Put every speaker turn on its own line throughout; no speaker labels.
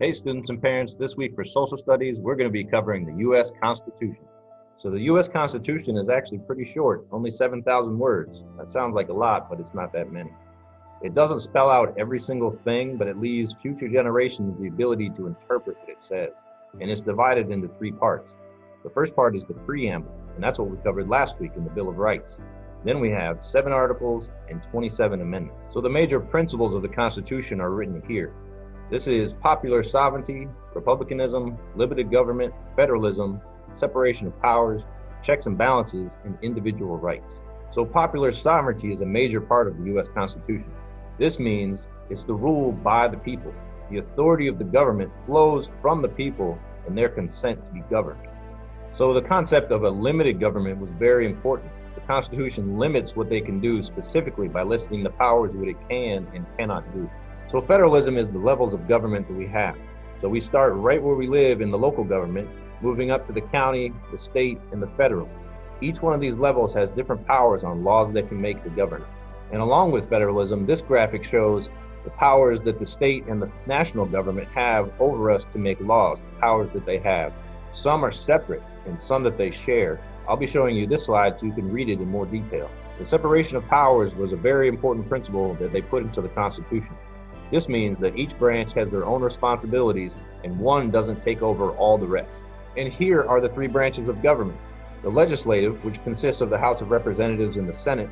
Hey students and parents, this week for social studies, we're going to be covering the U.S. Constitution. So the U.S. Constitution is actually pretty short, only 7,000 words. That sounds like a lot, but it's not that many. It doesn't spell out every single thing, but it leaves future generations the ability to interpret what it says. And it's divided into three parts. The first part is the preamble, and that's what we covered last week in the Bill of Rights. Then we have 7 articles and 27 amendments. So the major principles of the Constitution are written here. This is popular sovereignty, republicanism, limited government, federalism, separation of powers, checks and balances, and individual rights. So popular sovereignty is a major part of the U.S. Constitution. This means it's the rule by the people. The authority of the government flows from the people and their consent to be governed. So the concept of a limited government was very important. The Constitution limits what they can do specifically by listing the powers what it can and cannot do. So federalism is the levels of government that we have. So we start right where we live in the local government, moving up to the county, the state, and the federal. Each one of these levels has different powers on laws that can make the governance. And along with federalism, this graphic shows the powers that the state and the national government have over us to make laws, the powers that they have. Some are separate and some that they share. I'll be showing you this slide so you can read it in more detail. The separation of powers was a very important principle that they put into the Constitution. This means that each branch has their own responsibilities and one doesn't take over all the rest. And here are the 3 branches of government. The legislative, which consists of the House of Representatives and the Senate,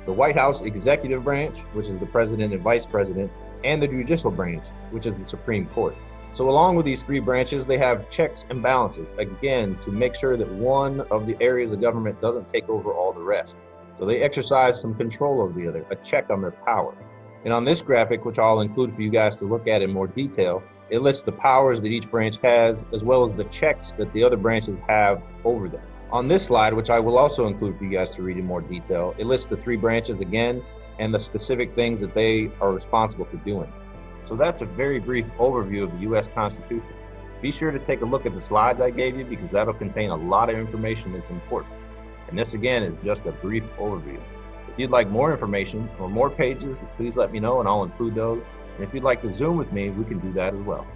the White House executive branch, which is the president and vice president, and the judicial branch, which is the Supreme Court. So along with these 3 branches, they have checks and balances, again, to make sure that one of the areas of government doesn't take over all the rest. So they exercise some control over the other, a check on their power. And on this graphic, which I'll include for you guys to look at in more detail, it lists the powers that each branch has, as well as the checks that the other branches have over them. On this slide, which I will also include for you guys to read in more detail, it lists the 3 branches again and the specific things that they are responsible for doing. So that's a very brief overview of the U.S. Constitution. Be sure to take a look at the slides I gave you because that'll contain a lot of information that's important. And this again is just a brief overview. If you'd like more information or more pages, please let me know and I'll include those. And if you'd like to Zoom with me, we can do that as well.